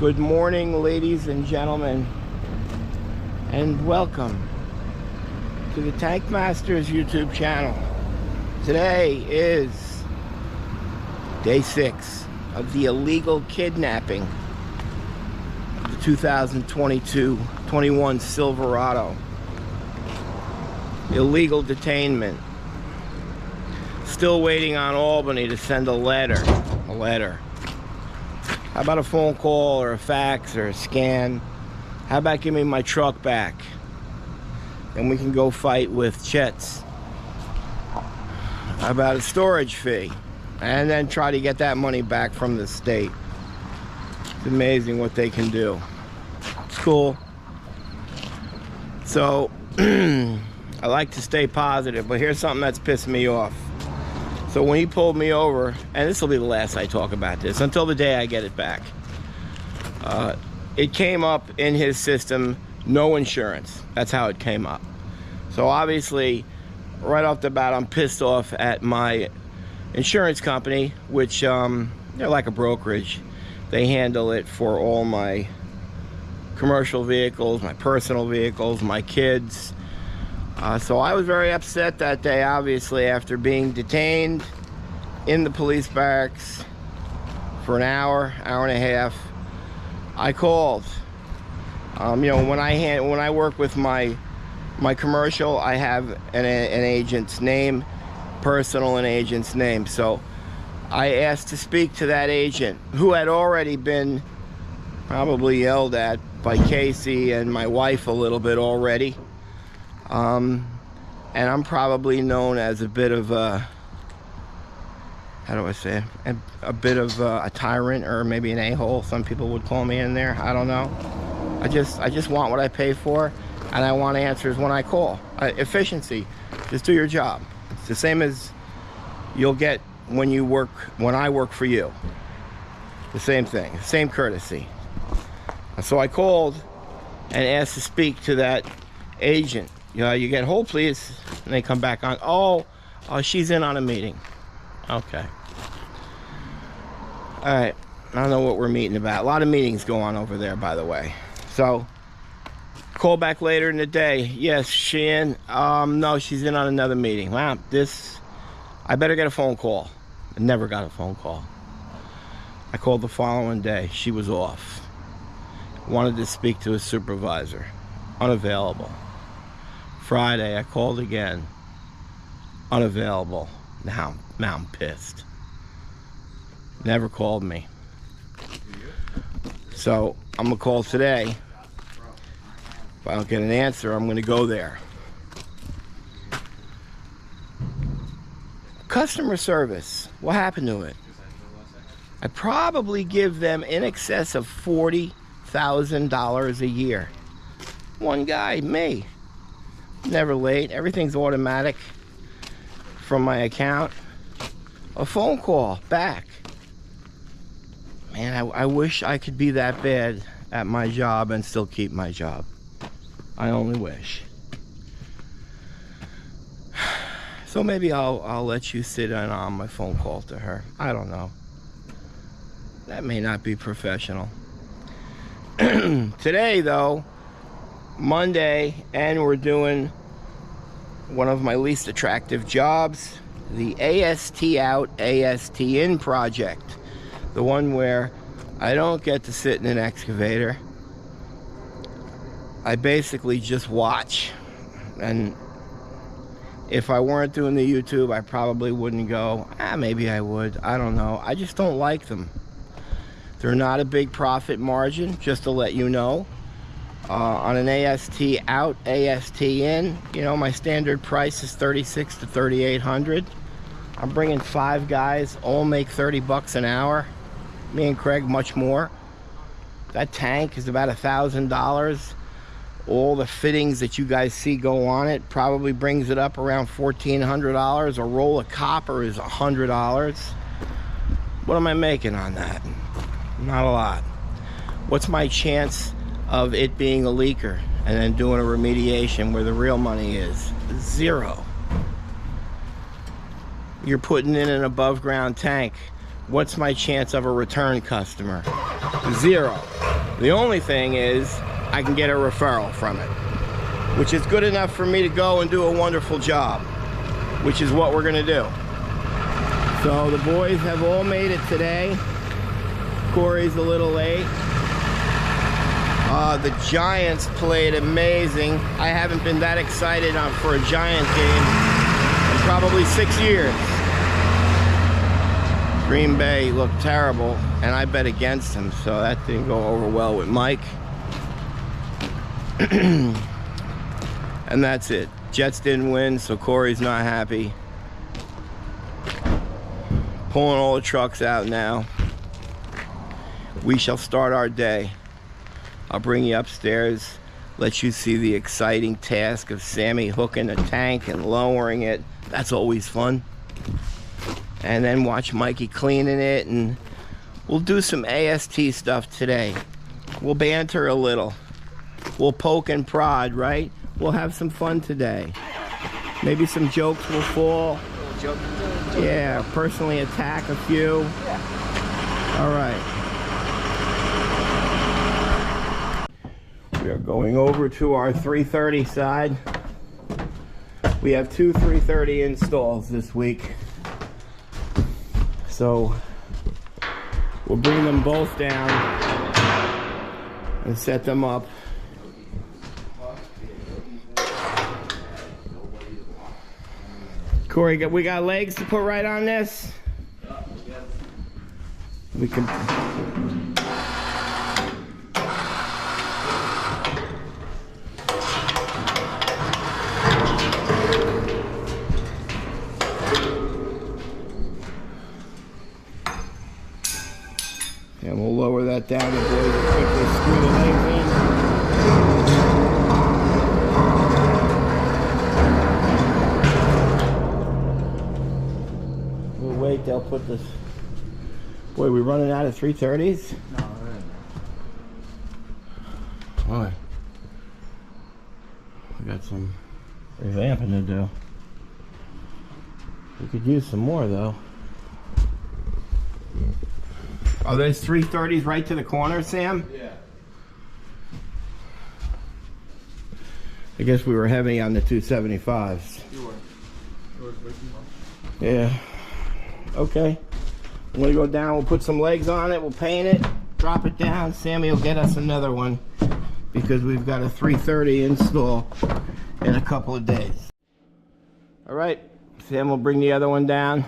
Good morning, ladies and gentlemen, and welcome to the Tank Masters YouTube channel. Today is day 6 of the illegal kidnapping of the 2022-21 Silverado. Illegal detainment. Still waiting on Albany to send a letter. How about a phone call or a fax or a scan? How about give me my truck back? And we can go fight with Chet's. How about a storage fee? And then try to get that money back from the state. It's amazing what they can do. It's cool. So, I like to stay positive, but here's something that's pissed me off. So when he pulled me over, and this will be the last I talk about this, until the day I get it back. It came up in his system, no insurance. That's how it came up. So obviously, right off the bat, I'm pissed off at my insurance company, which, they're like a brokerage. They handle it for all my commercial vehicles, my personal vehicles, my kids. So I was very upset that day, obviously, after being detained in the police barracks for an hour and a half. I called. You know, when I work with my commercial, I have an agent's name, personal and agent's name. So I asked to speak to that agent, who had already been probably yelled at by Casey and my wife a little bit already. And I'm probably known as a bit of a, how do I say it? A bit of a tyrant, or maybe an a-hole. Some people would call me in there. I don't know. I just want what I pay for, and I want answers when I call. Efficiency. Just do your job. It's the same as you'll get when I work for you. The same thing. Same courtesy. So I called and asked to speak to that agent. You get hold, please. And they come back on. Oh, she's in on a meeting. Okay. All right. I don't know what we're meeting about. A lot of meetings go on over there, by the way. So, call back later in the day. Yes, she in? No, she's in on another meeting. Wow, I better get a phone call. I never got a phone call. I called the following day. She was off. Wanted to speak to a supervisor. Unavailable. Friday, I called again. Unavailable. Now I'm pissed. Never called me. So I'm gonna call today. If I don't get an answer, I'm gonna go there. Customer service. What happened to it? I probably give them in excess of $40,000 a year. One guy, me. Never late. Everything's automatic from my account. A phone call back. Man, I wish I could be that bad at my job and still keep my job. I only wish. So maybe I'll let you sit in on my phone call to her. I don't know. That may not be professional. Today, though, Monday, and we're doing one of my least attractive jobs, the AST out, AST in project. The one where I don't get to sit in an excavator. I basically just watch. And if I weren't doing the YouTube, I probably wouldn't go. Maybe I would. I don't know. I just don't like them. They're not a big profit margin, just to let you know. On an AST out, AST in, you know, my standard price is $3,600 to $3,800. I'm bringing 5 guys, all make 30 bucks an hour. Me and Craig, much more. That tank is about $1,000. All the fittings that you guys see go on it probably brings it up around $1,400. A roll of copper is $100. What am I making on that? Not a lot. What's my chance of it being a leaker and then doing a remediation where the real money is? 0. You're putting in an above ground tank what's my chance of a return customer? 0. The only thing is I can get a referral from it, which is good enough for me to go and do a wonderful job, which is what we're gonna do. So the boys have all made it today. Corey's a little late. The Giants played amazing. I haven't been that excited for a Giant game in probably 6 years. Green Bay looked terrible, and I bet against them, so that didn't go over well with Mike. And that's it. Jets didn't win, so Corey's not happy. Pulling all the trucks out now. We shall start our day. I'll bring you upstairs, let you see the exciting task of Sammy hooking a tank and lowering it. That's always fun. And then watch Mikey cleaning it, and we'll do some AST stuff today. We'll banter a little. We'll poke and prod, right? We'll have some fun today. Maybe some jokes will fall. Yeah, personally attack a few. All right. We are going over to our 330 side. We have 2 330 installs this week. So we'll bring them both down and set them up. Corey, we got legs to put right on this? We can... And we'll lower that down and boys will quickly screw the legs in. We'll wait, they'll put this... Boy, we running out of 330s? No, Why? We got some revamping to do. We could use some more though. Are those 330s right to the corner, Sam? Yeah. I guess we were heavy on the 275s. You were. Yeah. Okay. I'm gonna go down, we'll put some legs on it, we'll paint it, drop it down. Sammy will get us another one because we've got a 330 install in a couple of days. All right, Sam will bring the other one down.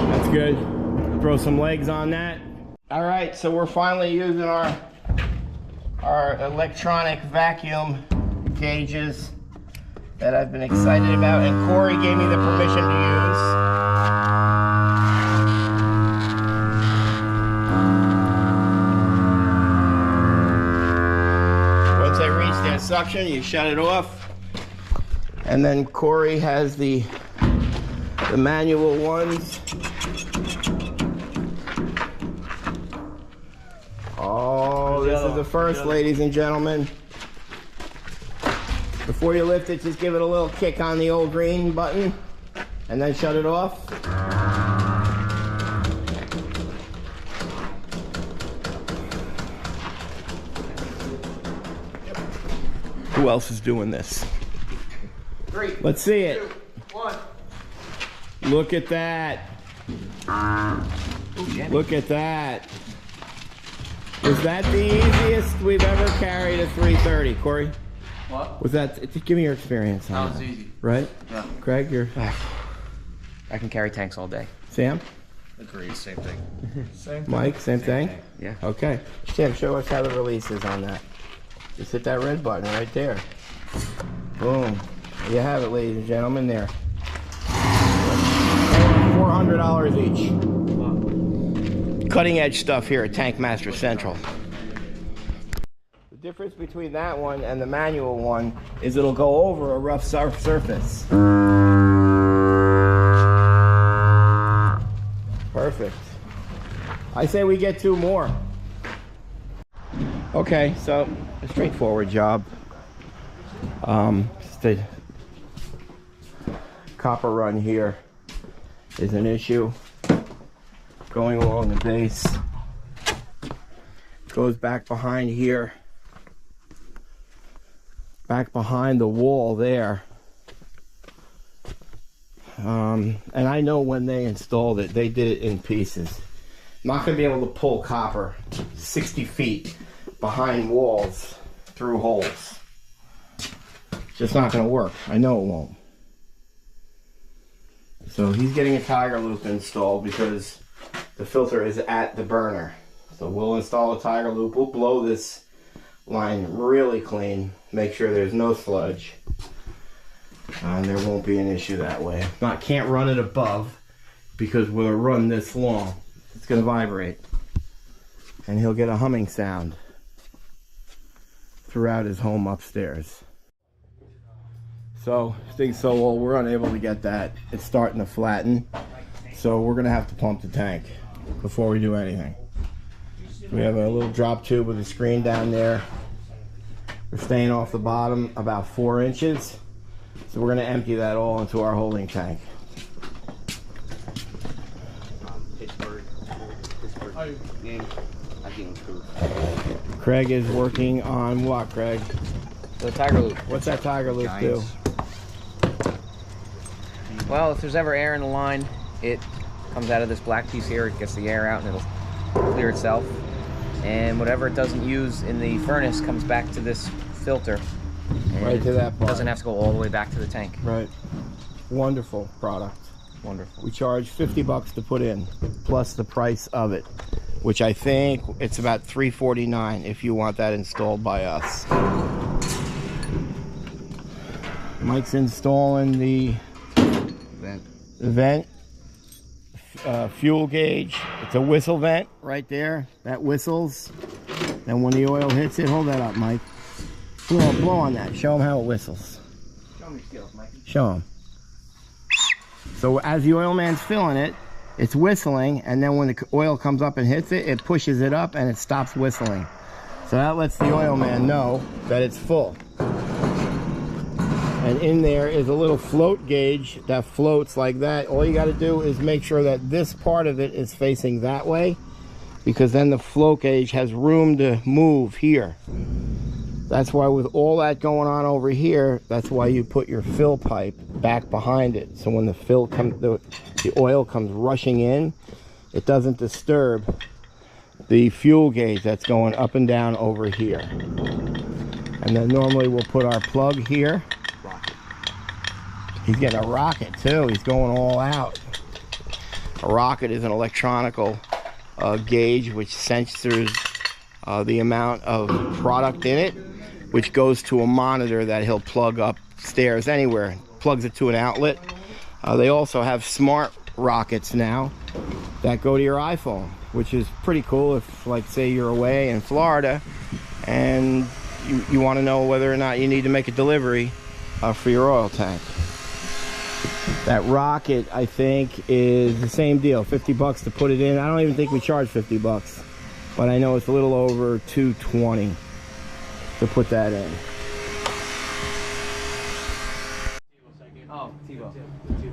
That's good. Throw some legs on that. All right, so we're finally using our electronic vacuum gauges that I've been excited about, and Corey gave me the permission to use. Once they reach their suction, you shut it off. And then Corey has the manual ones. Oh, this is the first, ladies and gentlemen. Before you lift it, just give it a little kick on the old green button and then shut it off. Who else is doing this? 3, Let's see it. 2, 1. Look at that. Look at that. Was that the easiest we've ever carried a 330, Corey? What? Was that? Give me your experience on That was easy. Right? Yeah. Craig, you're... I can carry tanks all day. Sam? Agreed, same thing. Same Mike, same thing? Yeah. Okay. Sam, show us how the release is on that. Just hit that red button right there. Boom. There you have it, ladies and gentlemen, there. $400 each. Cutting edge stuff here at Tank Master Central. The difference between that one and the manual one is it'll go over a rough surface. Perfect. I say we get 2 more. Okay, so a straightforward job. Just the copper run here is an issue. Going along the base. Goes back behind here. Back behind the wall there. And I know when they installed it, they did it in pieces. I'm not going to be able to pull copper 60 feet behind walls through holes. Just not going to work. I know it won't. So he's getting a tiger loop installed because the filter is at the burner. So we'll install a tiger loop. We'll blow this line really clean. Make sure there's no sludge. And there won't be an issue that way. Can't run it above because we'll run this long. It's going to vibrate. And he'll get a humming sound throughout his home upstairs. So, things so old, we're unable to get that. It's starting to flatten. So we're going to have to pump the tank before we do anything. We have a little drop tube with a screen down there. We're staying off the bottom about 4 inches. So we're going to empty that all into our holding tank. Craig is working on what, Craig? The tiger loop. What's that tiger loop do? Well, if there's ever air in the line, it comes out of this black piece here. It gets the air out and it'll clear itself. And whatever it doesn't use in the furnace comes back to this filter. Right to that part. Doesn't have to go all the way back to the tank. Right. Wonderful product. Wonderful. We charge $50 to put in, plus the price of it, which I think it's about $349 if you want that installed by us. Mike's installing the vent fuel gauge. It's a whistle vent right there. That whistles. And when the oil hits it, hold that up, Mike. Blow on that. Show them how it whistles. Show me skills, Mikey. Show them. So as the oil man's filling it, it's whistling, and then when the oil comes up and hits it, it pushes it up and it stops whistling. So that lets the oil man know that it's full. And in there is a little float gauge that floats like that. All you got to do is make sure that this part of it is facing that way, because then the float gauge has room to move here. That's why with all that going on over here, that's why you put your fill pipe back behind it. So when the oil comes rushing in, it doesn't disturb the fuel gauge that's going up and down over here. And then normally we'll put our plug here. He's getting a rocket too. He's going all out. A rocket is an electronical gauge which sensors the amount of product in it, which goes to a monitor that he'll plug upstairs anywhere. Plugs it to an outlet. They also have smart rockets now that go to your iPhone, which is pretty cool if, like, say you're away in Florida and you want to know whether or not you need to make a delivery for your oil tank. That rocket, I think, is the same deal, $50 to put it in. I don't even think we charge $50, but I know it's a little over $220 to put that in. Oh, Tebow.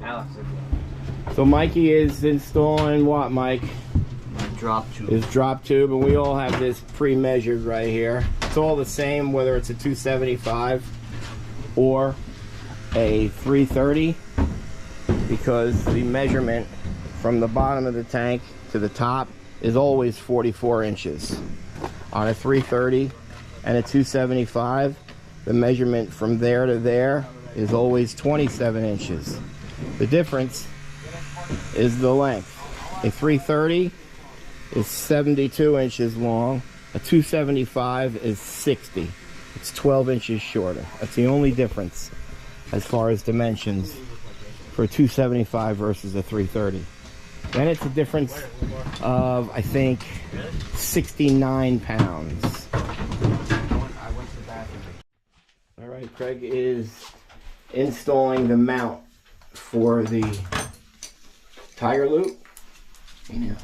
Alex. So Mikey is installing what, Mike? My drop tube. His drop tube, and we all have this pre-measured right here. It's all the same whether it's a 275 or a 330, because the measurement from the bottom of the tank to the top is always 44 inches. On a 330 and a 275, the measurement from there to there is always 27 inches. The difference is the length. A 330 is 72 inches long. A 275 is 60. It's 12 inches shorter. That's the only difference as far as dimensions for a 275 versus a 330. Then it's a difference of, I think, 69 pounds. All right, Craig is installing the mount for the tiger loop. Yeah.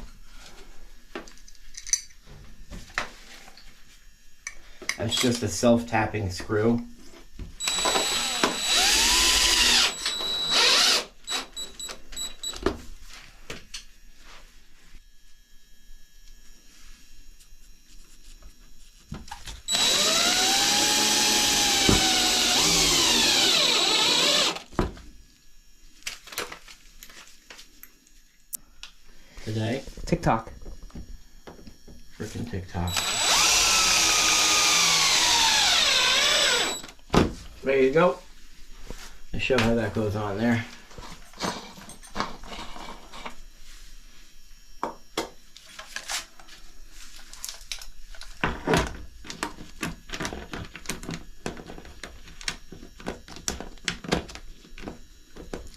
That's just a self-tapping screw. Today? TikTok. Freaking TikTok. There you go. I'll show how that goes on there.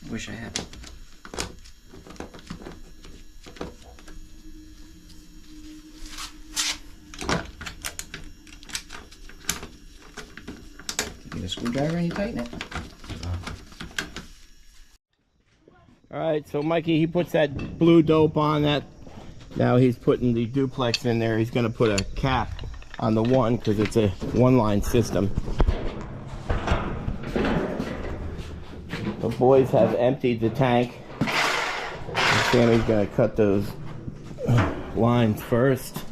Wish I had. Get a screwdriver and you tighten it. Alright, so Mikey, he puts that blue dope on that. Now he's putting the duplex in there. He's going to put a cap on the one because it's a one-line system. The boys have emptied the tank. Sammy's going to cut those lines first.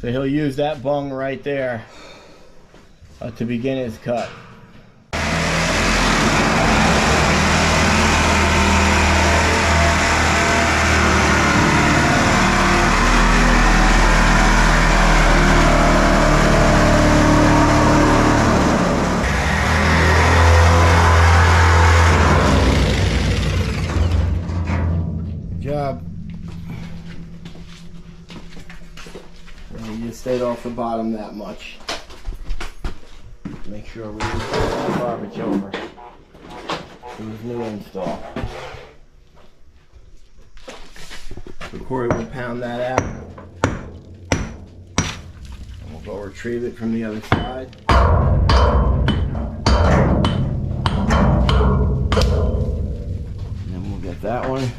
So he'll use that bung right there to begin his cut. Good job. You just stayed off the bottom that much. Make sure we use that garbage over to his new install. So Corey will pound that out. And we'll go retrieve it from the other side. And then we'll get that one.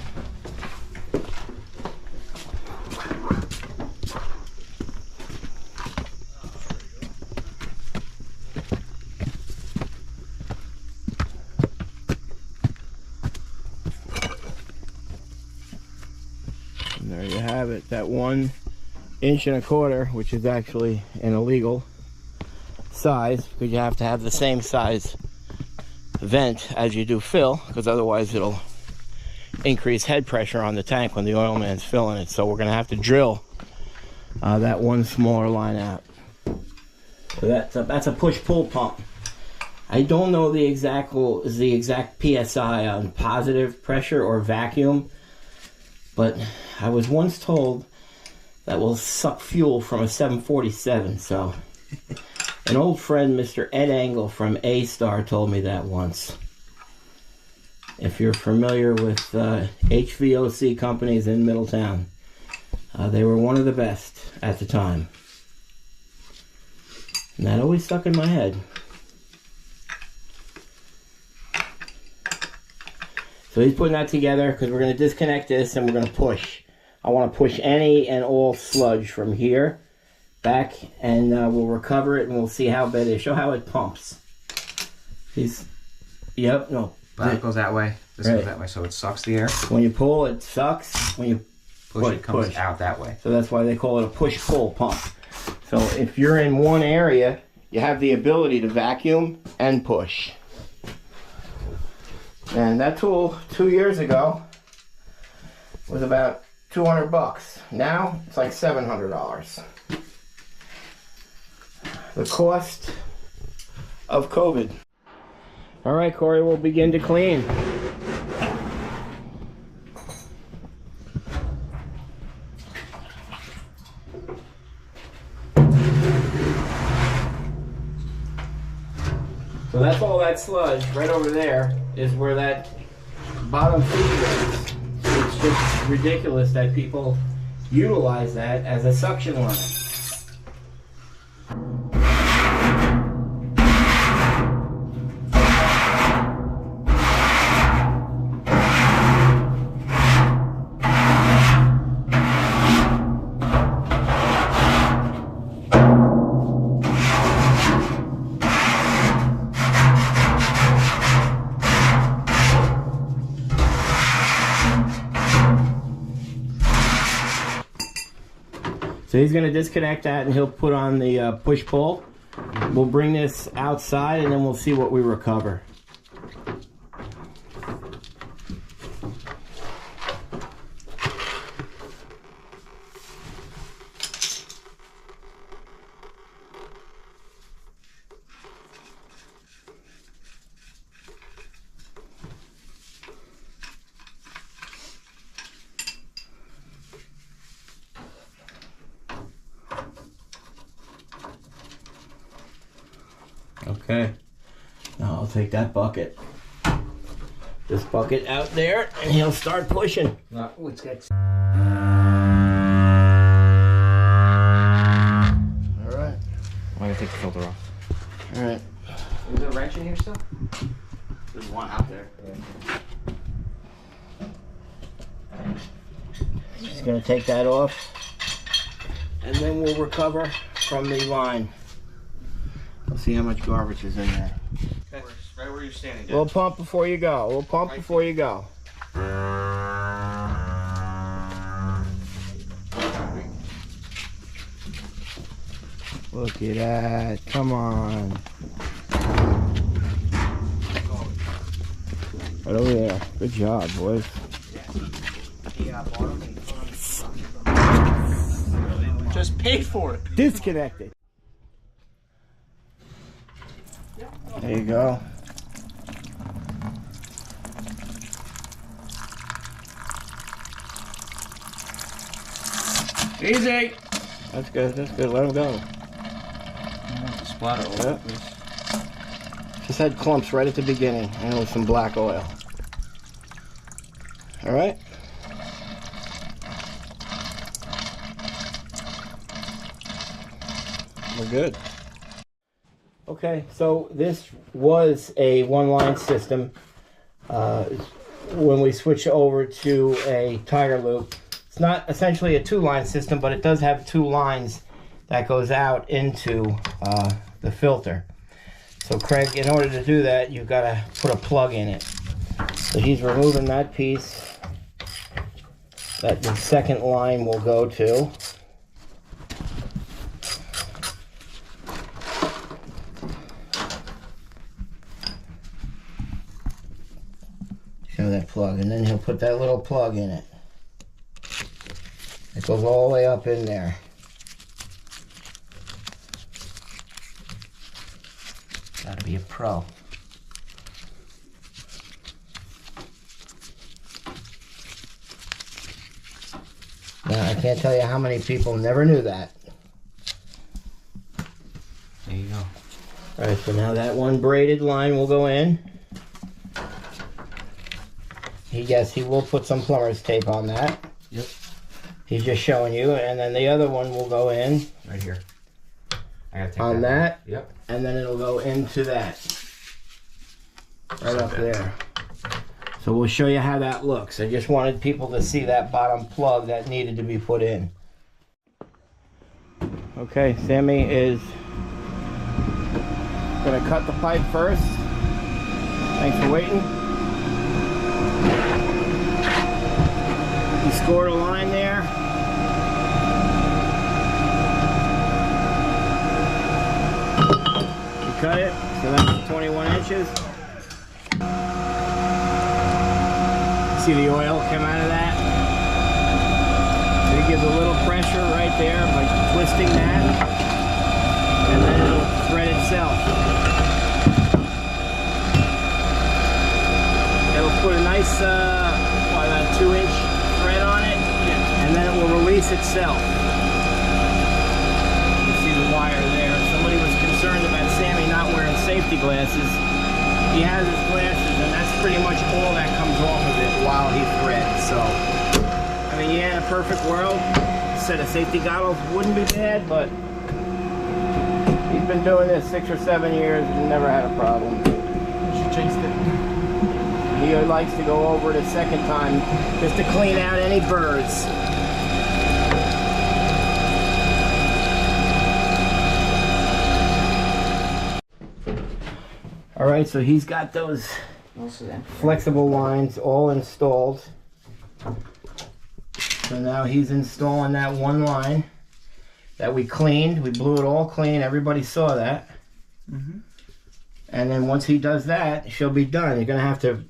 And there you have it, that 1.25 inches, which is actually an illegal size because you have to have the same size vent as you do fill, because otherwise it'll increase head pressure on the tank when the oil man's filling it. So we're going to have to drill that one smaller line out. So that's a push-pull pump. I don't know the exact PSI on positive pressure or vacuum, but I was once told that will suck fuel from a 747. So an old friend, Mr. Ed Engel from A-Star, told me that once. If you're familiar with HVOC companies in Middletown, they were one of the best at the time. And that always stuck in my head. So he's putting that together because we're going to disconnect this and we're going to push. I want to push any and all sludge from here back, and we'll recover it and we'll see how bad it is. Show how it pumps. Yep, no. That goes that way. This goes that way, so it sucks the air. When you pull, it sucks. When you push, it comes out that way. So that's why they call it a push-pull pump. So if you're in one area, you have the ability to vacuum and push. And that tool 2 years ago was about $200. Now it's like $700. The cost of COVID. All right, Corey, we'll begin to clean. So that's all that sludge right over there is where that bottom feed is. It's just ridiculous that people utilize that as a suction line. So he's gonna disconnect that and he'll put on the push-pull. We'll bring this outside and then we'll see what we recover. Okay, now I'll take that bucket, this bucket out there, and he'll start pushing. Oh, it's got... All right. I'm gonna take the filter off. All right. Is there a wrench in here still? There's one out there. Just gonna take that off, and then we'll recover from the line. Let's see how much garbage is in there. Okay. Right where you're standing. A little pump before you go. A little pump before you go. Look at that. Come on. Right over there. Good job, boys. Just paid for it. Disconnected. There you go. Easy. That's good. That's good. Let him go. Splatter all over this. Just had clumps right at the beginning, and with some black oil. All right. We're good. Okay, so this was a one-line system. When we switch over to a tire loop, it's not essentially a two-line system, but it does have two lines that goes out into the filter. So Craig, in order to do that, you've got to put a plug in it. So he's removing that piece that the second line will go to. Show that plug, and then he'll put that little plug in it. It goes all the way up in there. Gotta be a pro. Now, I can't tell you how many people never knew that. There you go. Alright, so now that one braided line will go in. Yes, he will put some plumber's tape on that. Yep. He's just showing you, and then the other one will go in. Right here. I gotta take on that. Yep. And then it'll go into that. Right up there. So we'll show you how that looks. I just wanted people to see that bottom plug that needed to be put in. Okay, Sammy is gonna cut the pipe first. Thanks for waiting. He scored a line there. He cut it, so that's 21 inches. See the oil come out of that? So he gives a little pressure right there by twisting that, and then it'll thread itself. It'll put a nice, about 2-inch thread on it, and then it will release itself. You see the wire there. Somebody was concerned about Sammy not wearing safety glasses. He has his glasses, and that's pretty much all that comes off of it while he threads. So, I mean, yeah, in a perfect world, a set of safety goggles wouldn't be bad, but he's been doing this 6 or 7 years and never had a problem. She chased it. He likes to go over it a second time just to clean out any birds. All right, so he's got those flexible lines all installed. So now he's installing that one line. that we cleaned. We blew it all clean. Everybody saw that. And then once he does that, she'll be done. You're gonna have to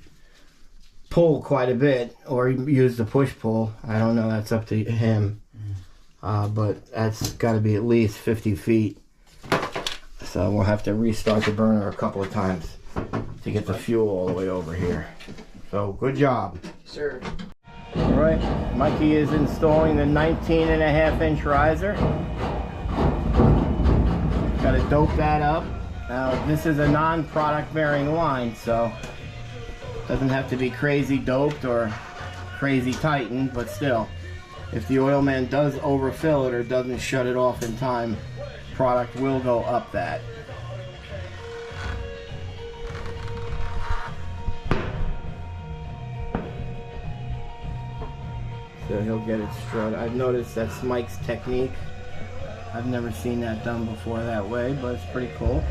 pull quite a bit or use the push pull. I don't know, that's up to him. But that's got to be at least 50 feet. So we'll have to restart the burner a couple of times to get the fuel all the way over here. So good job. Sir. All right, Mikey is installing the 19.5-inch riser. Got to dope that up. Now this is a non-product bearing line, so doesn't have to be crazy doped or crazy tightened, but still, if the oil man does overfill it or doesn't shut it off in time, product will go up that. So he'll get it strut. I've noticed that's Mike's technique. I've never seen that done before that way, but it's pretty cool.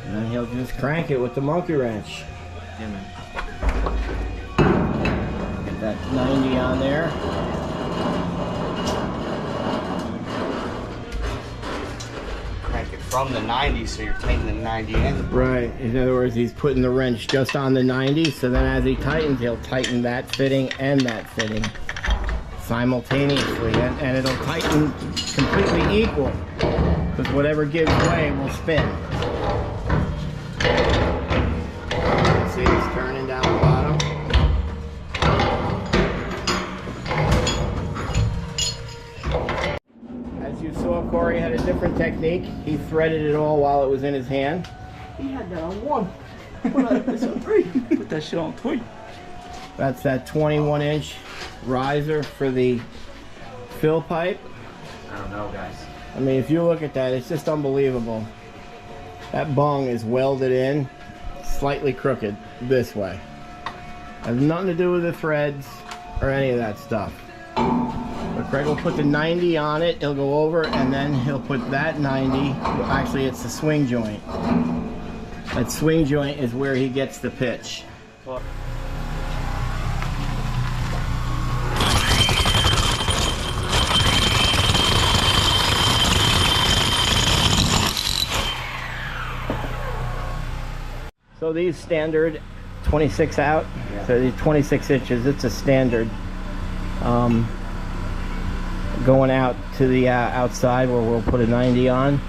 And then he'll just crank it with the monkey wrench. Yeah, man. Get that 90 on there. Crank it from the 90, so you're taking the 90 in. Right. In other words, he's putting the wrench just on the 90, so then as he tightens, he'll tighten that fitting and that fitting simultaneously, and it'll tighten completely equal, because whatever gives way will spin. See, he's turning down the bottom. As you saw, Corey had a different technique. He threaded it all while it was in his hand. He had that on 1. Put this on 3. Put that shit on 3. That's that 21-inch riser for the fill pipe. I don't know, guys. I mean, if you look at that, it's just unbelievable. That bung is welded in, slightly crooked this way. Has nothing to do with the threads or any of that stuff. But Craig will put the 90 on it, he'll go over, and then he'll put that 90, actually it's the swing joint. That swing joint is where he gets the pitch. So these standard 26 out, so these 26 inches, it's a standard going out to the outside where we'll put a 90 on.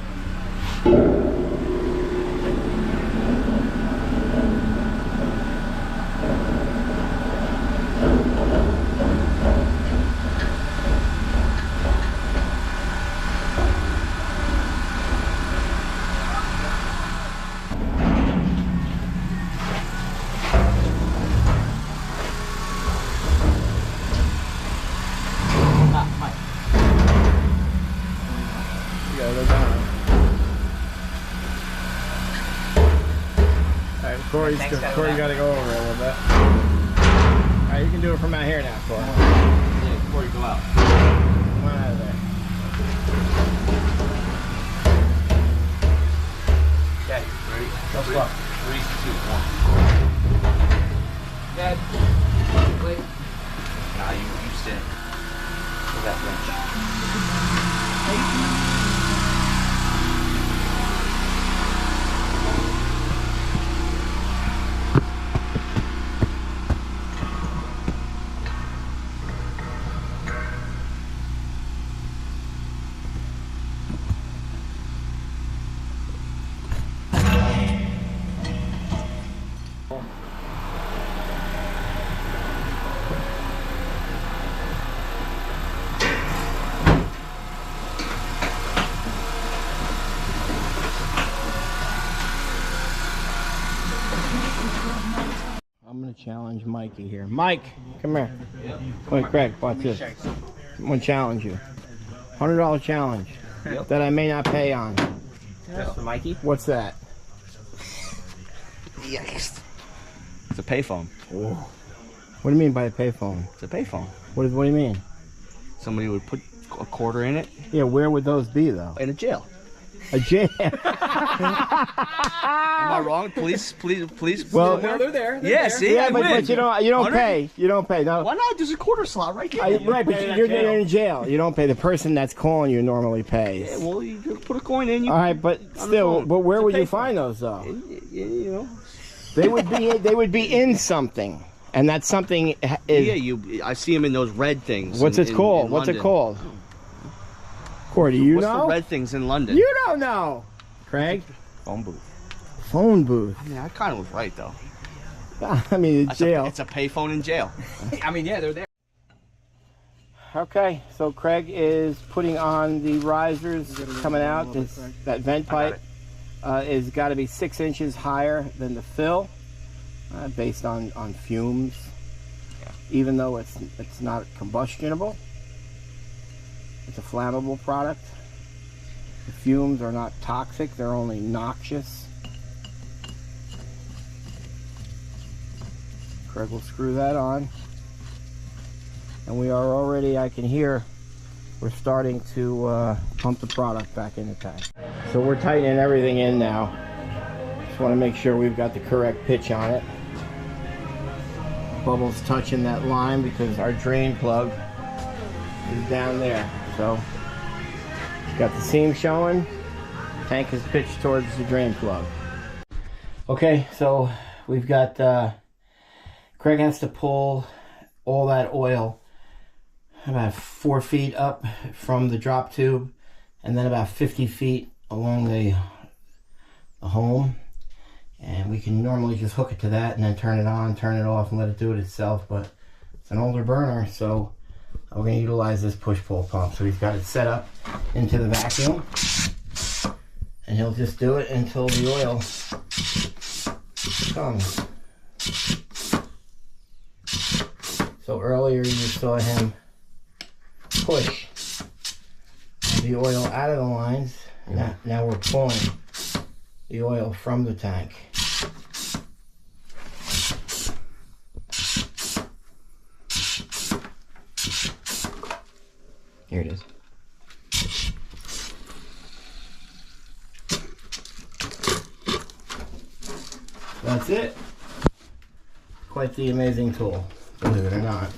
Corey, you gotta go over it a little bit. Alright, you can do it from out here now, Corey. Yeah, before you go out. Come on out of there. Okay, ready? Go slow. 3, 2, 1. Dad, wait. Nah, you stand. With that wrench. I'm gonna challenge Mikey here. Mike, come here. Wait, Craig, watch this. I'm gonna challenge you. $100 challenge that I may not pay on. Just for Mikey? What's that? Yikes. It's a payphone. What do you mean by a payphone? It's a payphone. What do you mean? Somebody would put a quarter in it. Yeah, where would those be though? In a jail. A jail. Am I wrong? Please. Well, No, they're there. Yeah, see, yeah, I but win. you don't 100? pay. You don't pay. No. Why not? There's a quarter slot right there. Right, but you're in jail. You don't pay. The person that's calling you normally pays. Yeah, well, you put a coin in. All right, but still, phone. but where It's a would you payphone. find those though? You know. They would be in something, and that something is. Yeah, I see them in those red things. What's it called? in What's it London. called? Corey, do you What's know? the red things in London? You don't know. Craig? Phone booth. Phone booth. I mean, I kind of was right though. I mean, jail. It's a payphone in jail. I mean, yeah, they're there. Okay, so Craig is putting on the risers coming out. That vent pipe is got to be 6 inches higher than the fill, based on fumes. Yeah. Even though it's not combustionable, it's a flammable product. The fumes are not toxic; they're only noxious. Craig will screw that on. And we are already, I can hear, we're starting to pump the product back in the tank. So we're tightening everything in now. Just want to make sure we've got the correct pitch on it. Bubbles touching that line because our drain plug is down there. So, got the seam showing. Tank is pitched towards the drain plug. Okay, so we've got, Craig has to pull all that oil about 4 feet up from the drop tube, and then about 50 feet along the home. And we can normally just hook it to that and then turn it on, turn it off, and let it do it itself. But it's an older burner, so we're going to utilize this push-pull pump. So he's got it set up into the vacuum, and he'll just do it until the oil comes. So earlier you saw him push the oil out of the lines. Now we're pulling the oil from the tank. Here it is. That's it. Quite the amazing tool, believe it or not.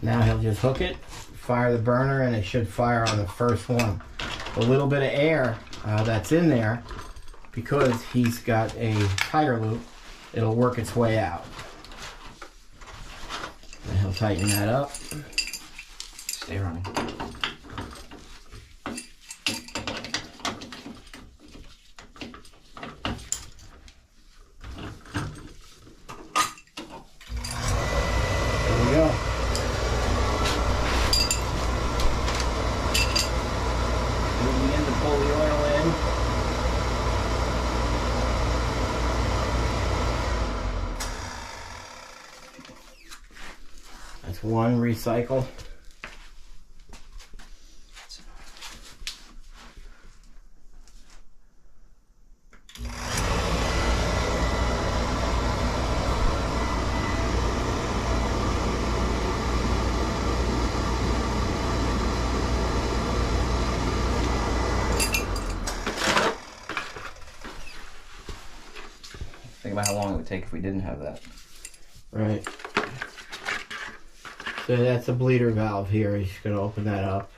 Now he'll just hook it, fire the burner, and it should fire on the first one. A little bit of air that's in there, because he's got a tiger loop, it'll work its way out. And he'll tighten that up. Stay running. There we go. We'll begin to pull the oil in. That's one recycle. Think about how long it would take if we didn't have that. Right. So that's a bleeder valve here. He's going to open that up.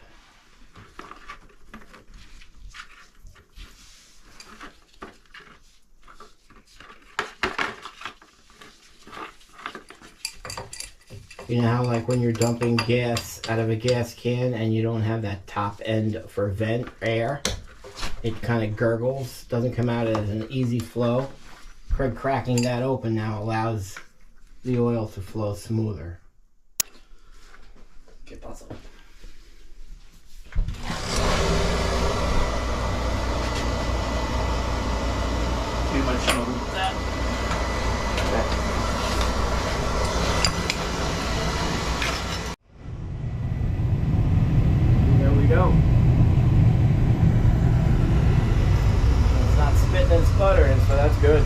You know how like when you're dumping gas out of a gas can and you don't have that top end for vent air, it kind of gurgles, doesn't come out as an easy flow. Craig cracking that open now allows the oil to flow smoother. Get puzzle. Too much trouble with that. There we go. It's not spitting and sputtering, so that's good.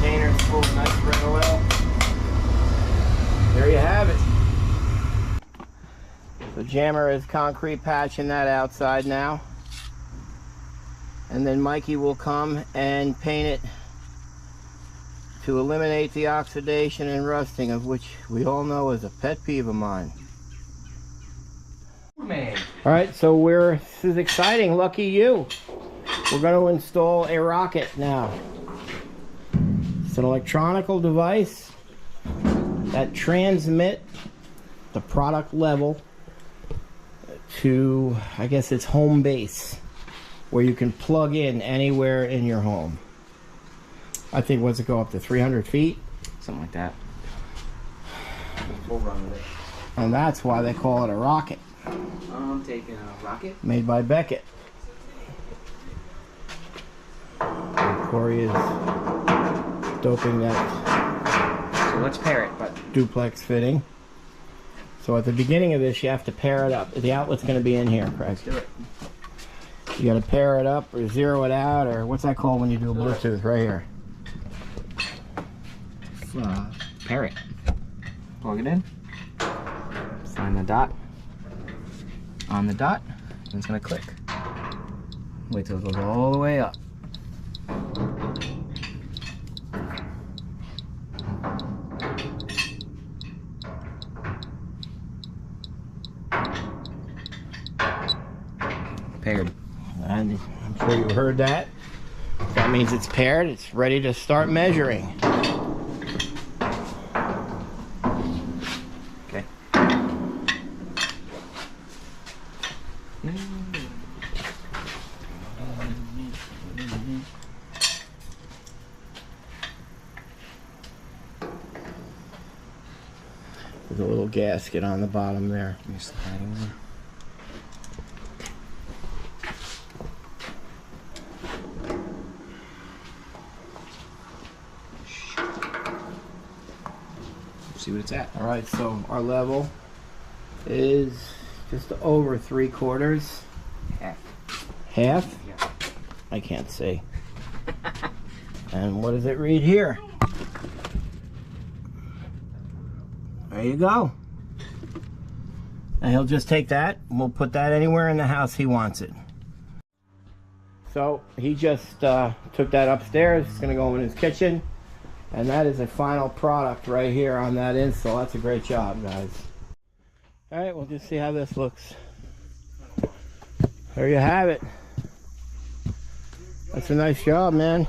Container's full of nice spring oil. There you have it. The jammer is concrete patching that outside now. And then Mikey will come and paint it to eliminate the oxidation and rusting, of which we all know is a pet peeve of mine. Man. All right, so this is exciting. Lucky you. We're going to install a rocket now. It's an electronic device that transmits the product level to, I guess it's home base, where you can plug in anywhere in your home. I think, what's it go up to 300 feet? Something like that. We'll run with it. And that's why they call it a rocket. I'm taking a rocket. Made by Beckett. Corey is doping that. So let's pair it, but Duplex fitting. So at the beginning of this, you have to pair it up. The outlet's going to be in here, Craig. let's do it. You got to pair it up or zero it out, or what's that called when you do a Bluetooth? Right here. Pair it. Plug it in. Find the dot. On the dot, and it's going to click. Wait till it goes all the way up. Paired. And I'm sure you heard that. That means it's paired. It's ready to start measuring. Okay. There's a little gasket on the bottom there. Let me slide over. See what it's at. All right, so our level is just over 3/4. Half. Half? Yeah. I can't see. And what does it read here? There you go. And he'll just take that, and we'll put that anywhere in the house he wants it. So he just took that upstairs. It's going to go in his kitchen. And that is a final product right here on that install. That's a great job, guys. All right, we'll just see how this looks. There you have it. That's a nice job, man.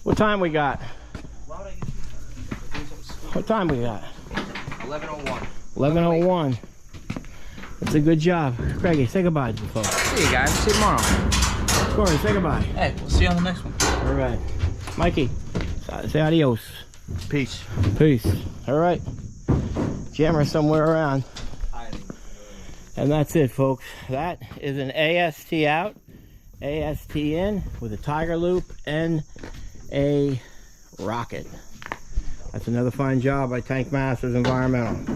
What time we got? What time we got? 11:01. 11:01. That's a good job. Craigie, say goodbye to the folks. See you guys. See you tomorrow. Corey, say goodbye. Hey, we'll see you on the next one. All right. Mikey, say adios. Peace. Peace. All right. Jammer somewhere around. And that's it, folks. That is an AST out, AST in with a tiger loop and a rocket. That's another fine job by Tank Masters Environmental.